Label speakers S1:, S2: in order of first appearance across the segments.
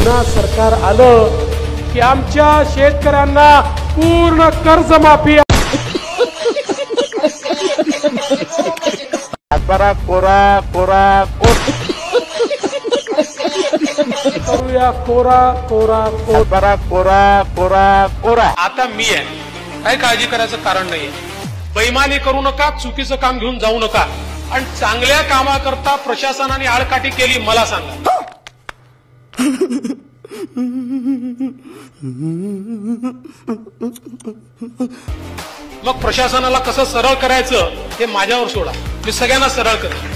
S1: पुन्हा सरकार आलं की आमच्या शेतकऱ्यांना पूर्ण कर्जमाफी
S2: सातबारा कोरा कोरा
S1: करूया कोरा कोरा
S2: सातबारा कोरा कोरा कोरा.
S3: आता मी आहे, काही काळजी करायचं कारण नाहीये. बैमानी करू नका, चुकीचं काम घेऊन जाऊ नका आणि चांगल्या कामाकरता प्रशासनाने आळकाठी केली मला सांगा. मग प्रशासनाला कसं सरळ करायचं हे माझ्यावर सोडा, मी सगळ्यांना सरळ करेन.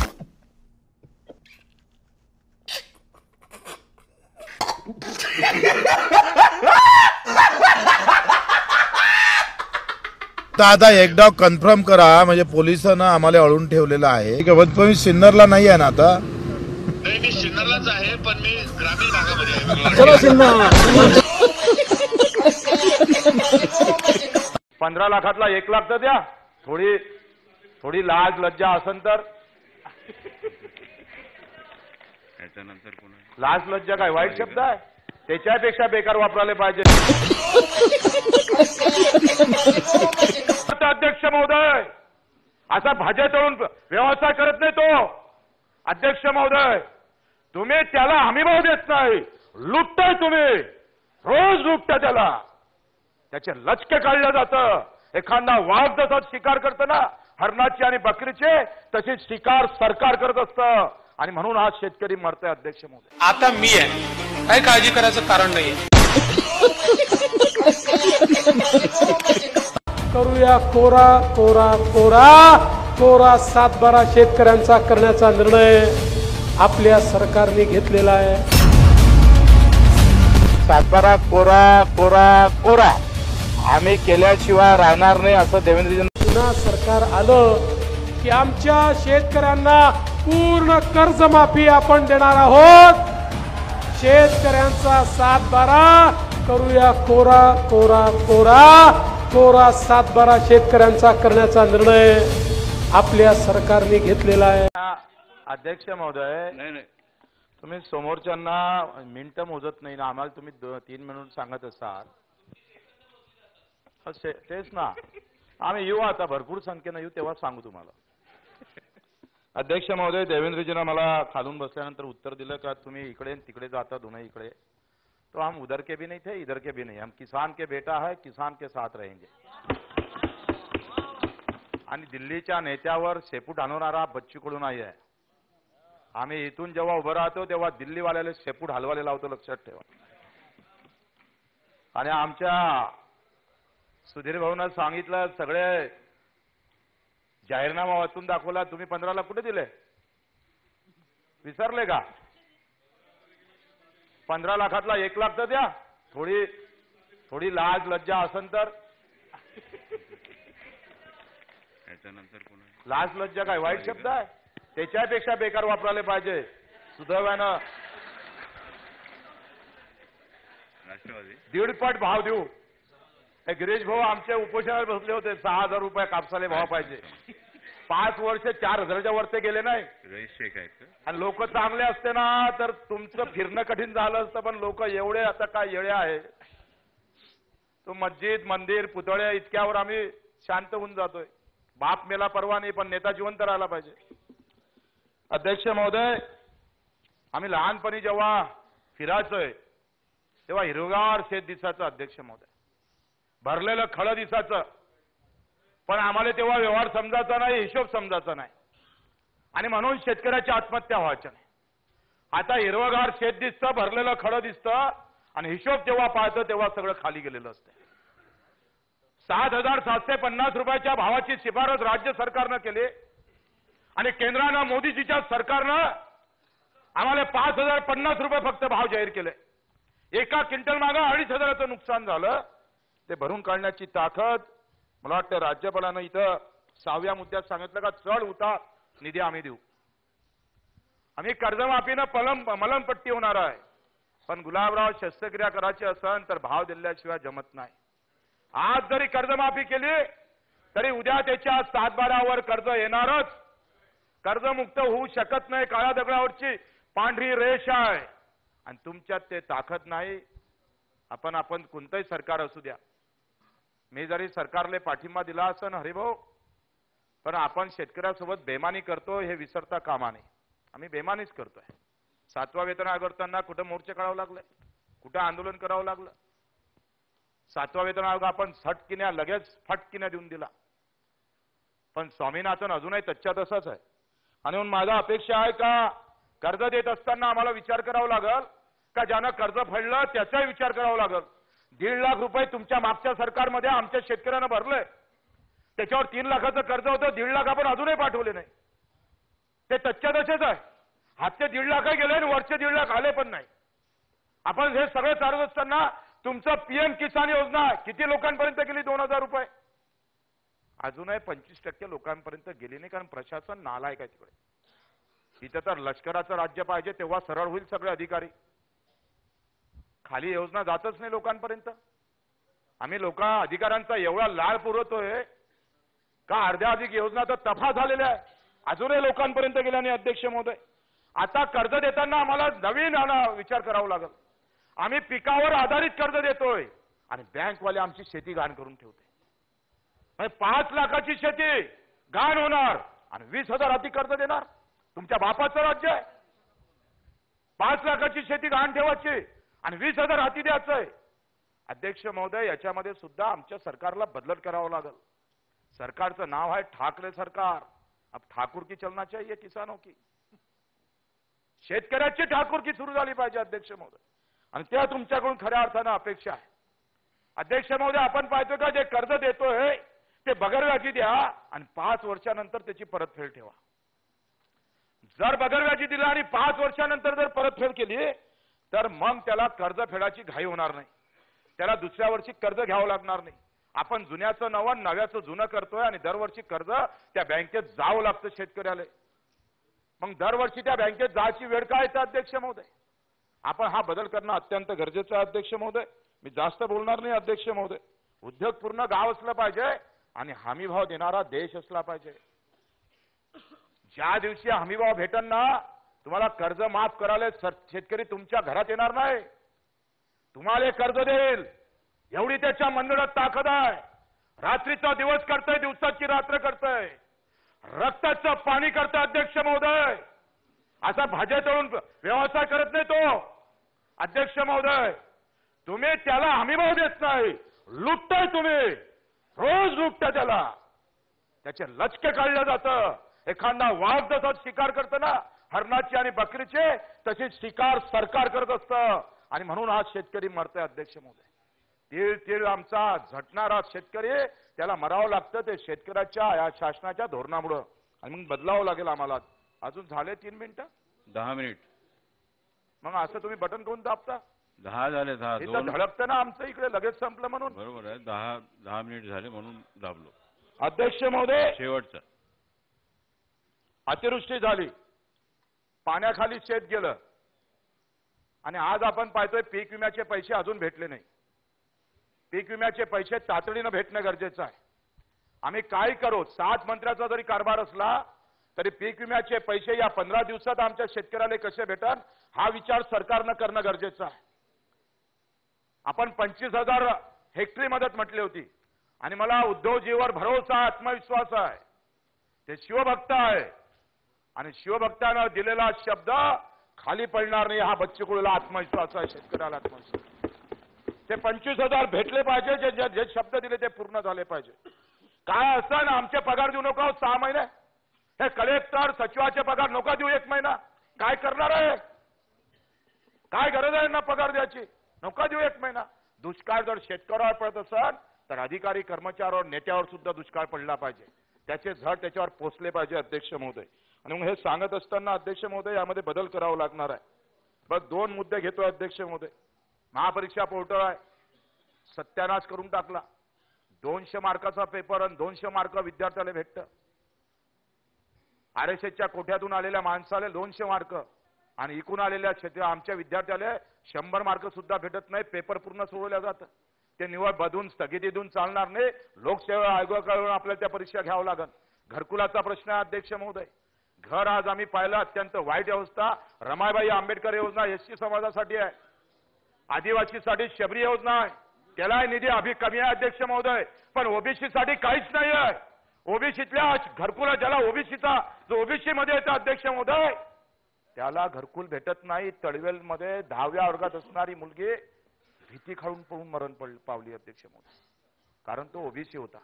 S4: आता एकदा कन्फर्म करा, म्हणजे पोलिसांना आम्हाला अडवून ठेवलेलं आहे. पण सिन्नरला नाही आहे ना आता?
S5: नाही, मी सिन्नरलाच आहे, पण मी ग्रामीण भागामध्ये आहे.
S2: 15 लाखातला 1 लाख तर द्या. थोडी लाज लज्जा असन तर. लाज लज्जा काय वाईट शब्द आहे? त्याच्यापेक्षा बेकार वापरायला पाहिजे. अध्यक्ष महोदय, असा भाज्या तळून व्यवसाय करत नाही तो. अध्यक्ष महोदय, तुम्ही त्याला हमीभाव देत नाही, लुटताय तुम्ही. रोज लुटता त्याला, त्याचे लचके काढलं जातं. एखादा वाघ जसा शिकार करतो ना हरणाची आणि बकरीचे, तशी शिकार सरकार करत असतं. आणि म्हणून आज शेतकरी मरतोय. अध्यक्ष महोदय,
S3: आता मी आहे, काही काळजी करायचं कारण नाहीये.
S1: करूया कोरा कोरा कोरा कोरा. 7-12 शेतकऱ्यांचा करण्याचा निर्णय आपल्या सरकारने घेतलेला आहे.
S2: सातबारा कोरा कोरा कोरा. आम्ही केल्याशिवाय राहणार नाही असं देवेंद्रजी.
S1: पुन्हा सरकार आलं की आमच्या शेतकऱ्यांना पूर्ण कर्जमाफी आपण देणार आहोत. शेतकऱ्यांचा 7-12 करूया कोरा कोरा कोरा कोरा. 7-12 शेतकऱ्यांचा करण्याचा निर्णय आपल्या सरकारने घेतलेला आहे.
S2: अध्यक्ष महोदय, तुम्ही समोरच्यांना मिनिटं मोजत नाही ना, आम्हाला तुम्ही 3 मिनिट सांगत असाल. तेच ना, आम्ही येऊ आता, भरपूर संख्येनं येऊ, तेव्हा सांगू तुम्हाला. अध्यक्ष महोदय, देवेंद्रजीनं मला खालून बसल्यानंतर उत्तर दिलं का तुम्ही इकडे तिकडे जाता दोन्ही इकडे. तो हम उधर के भी नहीं थे, इधर के भी नहीं. हम किसान के बेटा है, किसान के साथ रहेंगे. आणि दिल्लीच्या नेत्यावर शेपूट आणवणारा बच्चू कडू नाही आहे. आम्ही इथून जेव्हा उभं राहतो तेव्हा दिल्लीवाल्याला शेपूट हलवायला लावतो, लक्षात ठेवा. आणि आमच्या सुधीर भाऊनं सांगितलं, सगळे जाहीरनामा वाचून दाखवला. तुम्ही 15 लाख कुठे दिले? विसरले का? 15 लाखातला 1 लाख तर द्या. थोडी लाज लज्जा असन तर. लाज लज्जा काय वाईट शब्द आहे? त्याच्यापेक्षा बेकार वापरायला पाहिजे. सुदैवानं दीडपट भाव देऊ. गिरीश भाऊ आमचे उपोषणावर बसले होते. 6,000 रुपये कापसाले भाव पाहिजे. 5 वर्ष 4,000च्या वरती गेले नाही. आणि लोक चांगले असते ना तर तुमचं फिरणं कठीण झालं असतं. पण लोक एवढे आता काय येळे आहे, तो मस्जिद मंदिर पुतळे इतक्यावर आम्ही शांत होऊन जातोय. बाप मेला परवा नाही, पण नेता जिवंत राहायला पाहिजे. अध्यक्ष महोदय, आम्ही लहानपणी जेव्हा फिरायचोय तेव्हा हिरवगार शेत दिसायचं. अध्यक्ष महोदय, भरलेलं खळं दिसायचं. पण आम्हाला तेव्हा व्यवहार समजायचा नाही, हिशोब समजायचा नाही. आणि म्हणून शेतकऱ्याची आत्महत्या व्हायच्या नाही. आता हिरवगार शेत दिसतं, भरलेलं खळं दिसतं, आणि हिशोब जेव्हा पाहतो तेव्हा सगळं खाली गेलेलं असतं. 7,750 रुपयाच्या भावाची शिफारस राज्य सरकारनं केली आणि केंद्रानं मोदीजीच्या सरकारनं आम्हाला 5,050 रुपये फक्त भाव जाहीर केले. एका क्विंटल मागं 2,500चं नुकसान झालं. ते भरून काढण्याची ताकद मला वाटतं राज्यपालानं इथं 6व्या मुद्द्यात सांगितलं का चढ उतार निधी आम्ही देऊ. आम्ही कर्जमाफीनं मलमपट्टी होणार आहे. पण गुलाबराव, शस्त्रक्रिया करायची असेल तर भाव दिल्याशिवाय जमत नाही. आज जरी कर्जमाफी केली तरी उद्या त्याच्या 7-12वर कर्ज येणारच. कर्जमुक्त होऊ शकत नाही. काळ्या दगडावरची पांढरी रेष आहे. आणि तुमच्यात ते ताकद नाही. आपण कोणतंही सरकार असू द्या, मी जरी सरकारले पाठिंबा दिला असं हरिभाऊ, पण आपण शेतकऱ्यासोबत बेमानी करतो हे विसरता कामा नये. आम्ही बेमानीच करतोय. 7वा वेतन आयोग करताना कुठं मोर्चे काढावं लागले, कुठं आंदोलन करावं लागलं. 7वा वेतन आयोग आपण सटकिन्या लगेच फटकिन्या देऊन दिला. पण स्वामीनाथन अजूनही तच्च्या तसाच आहे. आणि म्हणून माझा अपेक्षा आहे का कर्ज देत असताना आम्हाला विचार करावा लागल का ज्यानं कर्ज फेडलं त्याचाही विचार करावा लागल. 1.5 लाख रुपये तुमच्या मागच्या सरकारमध्ये आमच्या शेतकऱ्यांना भरले, त्याच्यावर 3 लाखाचं कर्ज होतं, 1.5 लाख आपण अजूनही पाठवले नाही. ते तच्च्या तसेच आहे. हातचे 1.5 लाख गेले आणि वरचे 1.5 लाख आले पण नाही. आपण हे सगळं चालत असताना तुमचं पीएम किसान योजना किती लोकांपर्यंत गेली? 2,000 रुपये अजूनही 25% लोकांपर्यंत गेली नाही, कारण प्रशासन नालायक आहे तिकडे. इथं तर लष्कराचं राज्य पाहिजे, तेव्हा सरळ होईल सगळे अधिकारी. खाली योजना जातच नाही लोकांपर्यंत. आम्ही अधिकाऱ्यांचा एवढा लाळ पुरवतोय का अर्ध्या अधिक योजना तर तफा झालेल्या आहे, अजूनही लोकांपर्यंत गेल्या नाही. अध्यक्ष महोदय, आता कर्ज देताना आम्हाला नवीन विचार करावा लागेल. आम्ही पिकावर आधारित कर्ज देतोय आणि बँकवाले आमची शेती घाण करून ठेवते. 5 लाखाची शेती घाण होणार आणि 20,000 हाती कर्ज देणार. तुमच्या बापाचं राज्य आहे. 5 लाखाची शेती घाण ठेवायची आणि 20,000 हाती द्यायचंय. अध्यक्ष महोदय, याच्यामध्ये सुद्धा आमच्या सरकारला बदल करावा लागेल. सरकारचं नाव आहे ठाकरे सरकार. अब ठाकूर की चलना चाहिए किसानों की. शेतकऱ्याची ठाकूरकी सुरू झाली पाहिजे अध्यक्ष महोदय, आणि त्या तुमच्याकडून खऱ्या अर्थानं अपेक्षा आहे. अध्यक्ष महोदय, आपण पाहतो का जे कर्ज देतोय ते बगरव्याजी द्या आणि 5 वर्षानंतर त्याची परतफेड ठेवा. जर बगरव्याजी दिला आणि 5 वर्षानंतर जर परतफेड केली तर मग त्याला कर्ज फेडाची घाई होणार नाही, त्याला दुसऱ्या वर्षी कर्ज घ्यावं लागणार नाही. आपण जुन्याचं नवं नव्याचं जुनं करतोय आणि दरवर्षी कर्ज त्या बँकेत जावं लागतं शेतकऱ्याला. मग दरवर्षी त्या बँकेत जायची वेळ काय येते अध्यक्ष महोदय? आपण हा बदल करणं अत्यंत गरजेचं आहे अध्यक्ष महोदय. मी जास्त बोलणार नाही अध्यक्ष महोदय. उद्योगपूर्ण गाव असलं पाहिजे आणि हमीभाव देणारा देश असला पाहिजे. ज्या दिवशी हमीभाव भेटन ना, तुम्हाला कर्ज माफ करायला शेतकरी तुमच्या घरात येणार नाही, तुम्हाला कर्ज देईल. एवढी त्याच्या मंदिरात ताकद आहे. रात्रीचा दिवस करतोय, दिवसाची रात्र करतोय, रक्ताचं पाणी करतोय अध्यक्ष महोदय. असा भाज्या तळून व्यवसाय करत नाही तो अध्यक्ष महोदय. तुम्ही त्याला हमीभाव देत नाही, लुटताय तुम्ही, रोज लुटता त्याला. त्याचे लचके काढलं जातं. एखादा वाघ जसा शिकार करतं ना हरणाची आणि बकरीचे, तशी शिकार सरकार करत असतं आणि म्हणून हा शेतकरी मरतोय अध्यक्ष महोदय. तीळ तीळ आमचा झटणारा शेतकरी, त्याला मरावं लागतं ते शेतकऱ्याच्या या शासनाच्या धोरणामुळं. आणि मग बदलावं लागेल आम्हाला. अजून झाले 3 मिनिटं
S6: 10 मिनिट.
S2: मग असं तुम्ही बटन कोण दाबता?
S6: 10 झाले. 10
S2: इथं धडकतं ना आमचं इकडे लगेच संपलं म्हणून.
S6: बरोबर आहे. 10 मिनिट झाले म्हणून दाबलो.
S2: अध्यक्ष महोदय,
S6: शेवटचा
S2: अतिवृष्टी झाली, पाण्याखाली शेत गेलं आणि आज आपण पाहतोय पीक विम्याचे पैसे अजून भेटले नाही. पीक विम्याचे पैसे तातडीनं भेटणं गरजेचं आहे. आम्ही काय करू, 7 मंत्र्याचा जरी कारभार असला तरी पीक विम्याचे पैसे या 15 दिवसात आमच्या शेतकऱ्याला कसे भेटन हा विचार सरकारनं करणं गरजेचं आहे. आपण 25,000 हेक्टरी मदत म्हटली होती आणि मला उद्धवजीवर भरोसा, आत्मविश्वास आहे. ते शिवभक्त आहे आणि शिवभक्तानं दिलेला शब्द खाली पडणार नाही हा बच्चू कडूला आत्मविश्वास आहे, शेतकऱ्याला आत्मविश्वास. ते 25,000 भेटले पाहिजे, जे शब्द दिले ते पूर्ण झाले पाहिजे. काय असं ना आमचे पगार देऊ नका 6 महिने, हे कलेक्टर सचिवाचे पगार नका देऊ 1 महिना. काय करणार आहे? काय गरज आहे ना पगार द्यायची? नका देऊ 1 महिना. दुष्काळ जर शेतकऱ्यावर पडत असेल तर अधिकारी कर्मचाऱ्यावर नेत्यावर सुद्धा दुष्काळ पडला पाहिजे, त्याचे झड त्याच्यावर पोचले पाहिजे अध्यक्ष महोदय. आणि मग हे सांगत असताना अध्यक्ष महोदय यामध्ये बदल करावा लागणार आहे. बस 2 मुद्दे घेतोय अध्यक्ष महोदय. महापरीक्षा पोर्टल आहे, सत्यानाश करून टाकला. 200 मार्काचा पेपर आणि 200 मार्क विद्यार्थ्याला भेटतं. RSSच्या कोठ्यातून आलेल्या माणसाला 200 मार्क आणि इकून आलेल्या आमच्या विद्यार्थ्याला 100 मार्क सुद्धा भेटत नाही. पेपर पूर्ण सोडवल्या जातं. ते निवड बदून स्थगिती देऊन चालणार नाही. लोकसेवा आयोगाकडून आपल्याला त्या परीक्षा घ्यावं लागेल. घरकुलाचा प्रश्न आहे अध्यक्ष महोदय. घर आज आम्ही पाहिलं अत्यंत वाईट अवस्था. रमाबाई आंबेडकर योजना एसटी समाजासाठी आहे, आदिवासीसाठी शबरी योजना आहे, त्यालाही निधी अभि कमी आहे अध्यक्ष महोदय, पण ओबीसीसाठी काहीच नाही आहे. ओबीसीतल्या घरकुला ज्याला ओबीसीचा जो ओबीसी मध्ये येतो अध्यक्ष महोदय त्याला घरकुल भेटत नाही. तळवेलमध्ये 10व्या वर्गात असणारी मुलगी भीती खाऊन पळून मरण पावली अध्यक्ष महोदय, कारण तो ओबीसी होता.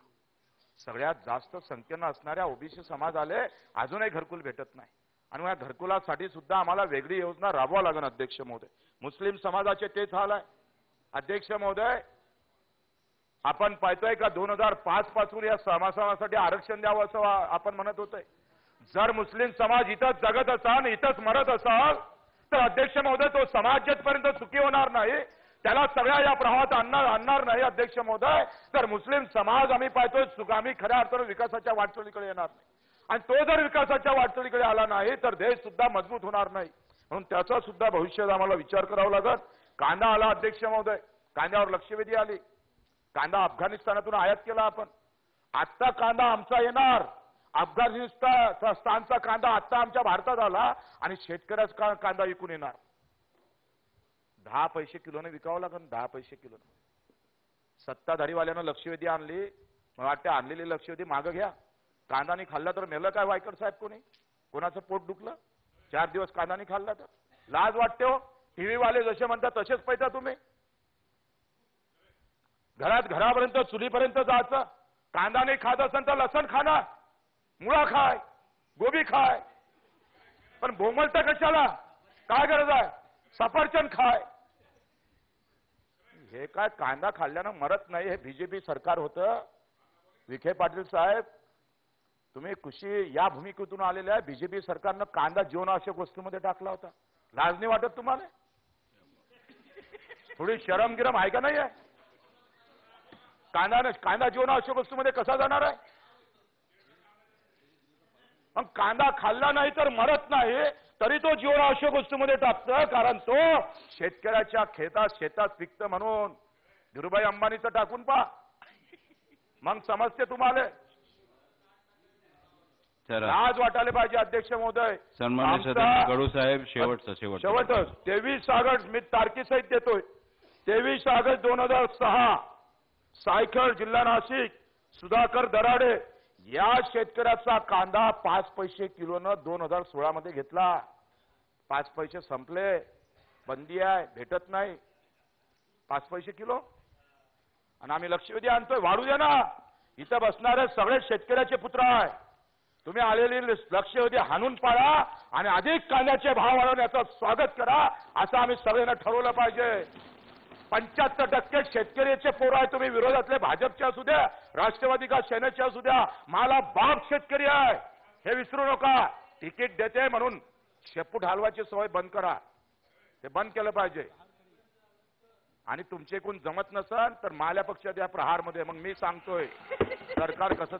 S2: सगळ्यात जास्त संख्येनं असणाऱ्या ओबीसी समाजाले अजूनही घरकुल भेटत नाही आणि या घरकुलासाठी सुद्धा आम्हाला वेगळी योजना राबवावी लागेल अध्यक्ष महोदय. मुस्लिम समाजाचे तेच हाल आहे अध्यक्ष महोदय. आपण पाहतोय का 2005 पासून या समाजासाठी आरक्षण द्यावं असं आपण म्हणत होतोय. जर मुस्लिम समाज इथंच जगत असाल, इथंच मरत असाल तर अध्यक्ष महोदय तो समाज जेथपर्यंत सुखी होणार नाही, त्याला सगळ्या या प्रवाहात आणणार नाही अध्यक्ष महोदय, तर मुस्लिम समाज आम्ही पाहतोय सुगामी खऱ्या अर्थानं विकासाच्या वाटचालीकडे येणार नाही. आणि तो जर विकासाच्या वाटचालीकडे आला नाही तर देश सुद्धा मजबूत होणार नाही. म्हणून त्याचा सुद्धा भविष्यात आम्हाला विचार करावा लागत. कांदा आला अध्यक्ष महोदय, कांद्यावर लक्षवेधी आली. कांदा अफगाणिस्तानातून आयात केला आपण. आत्ता कांदा आमचा येणार, अफगाणिस्तानचा कांदा आत्ता आमच्या भारतात आला आणि शेतकऱ्याचा कांदा विकून येणार. 10 पैसे किलोने विकावं लागेल, 10 पैसे किलोने. सत्ताधारीवाल्यानं लक्षवेधी आणली, मला वाटतं आणलेली लक्षवेधी मागं घ्या. कांदाने खाल्ला तर मेलं काय वायकर साहेब? कोणाचं पोट दुखलं 4 दिवस कांदाने खाल्ला तर? लाज वाटते हो. टीव्ही वाले जसे म्हणतात तसेच पाहिजे तुम्ही. घरापर्यंत चुलीपर्यंत जायचं. कांदाने खात असेल तर लसण खाना, मुळा खाय, गोबी खाय, पण बोंबलता कशाला? काय गरज आहे? सफरचंद खाय. हे काय कांदा खाल्ल्यानं मरत नाही. हे बीजेपी सरकार होतं. विखे पाटील साहेब तुम्ही कृषी या भूमिकेतून आलेले आहे. बीजेपी सरकारनं कांदा जीवनावश्यक वस्तूमध्ये टाकला होता. लाज नाही वाटत तुम्हाला? थोडी शरम गिरम आहे का नाही आहे? कांदा जीवनावश्यक वस्तूमध्ये कसा जाणार आहे? मग कांदा खाल्ला नाही तर मरत नाही, तरी तो जीवनावश्यक वस्तूमध्ये टाकतं, कारण तो शेतकऱ्याच्या शेतात पिकतं म्हणून. धीरूभाई अंबानीचं टाकून पहा, मग समजते तुम्हाला. लाज वाटायला पाहिजे अध्यक्ष महोदय.
S6: कडू साहेब शेवटच
S2: 23 ऑगस्ट मी तारखेसहित देतोय. 23 ऑगस्ट 2006 सायखल जिल्हा नाशिक सुधाकर दराडे या शेतकऱ्याचा कांदा 5 पैसे किलोनं 2016 मध्ये घेतला. 5 पैसे संपले, बंदी आहे, भेटत नाही 5 पैसे किलो. आणि आम्ही लक्षवेधी आणतोय. वाढू द्या ना. इथं बसणारे सगळे शेतकऱ्याचे पुत्र आहे. तुम्ही आलेली लक्षवेधी हाणून पाडा आणि अधिक कांद्याचे भाव वाढवण्याचं स्वागत करा असं आम्ही सगळ्यांना ठरवलं पाहिजे. 75% शेतकऱ्याचे पोरं आहे. तुम्ही विरोधातले भाजपचे असू द्या, राष्ट्रवादी का सेनेचे असू द्या, मला बाप शेतकरी आहे हे विसरू नका. तिकीट देते म्हणून शेपूट हलवायची सवय बंद करा. ते बंद केलं पाहिजे. आणि तुमचे कोण जमत नसेल तर माल्या पक्षात या प्रहारमध्ये मग मी सांगतोय सरकार कसं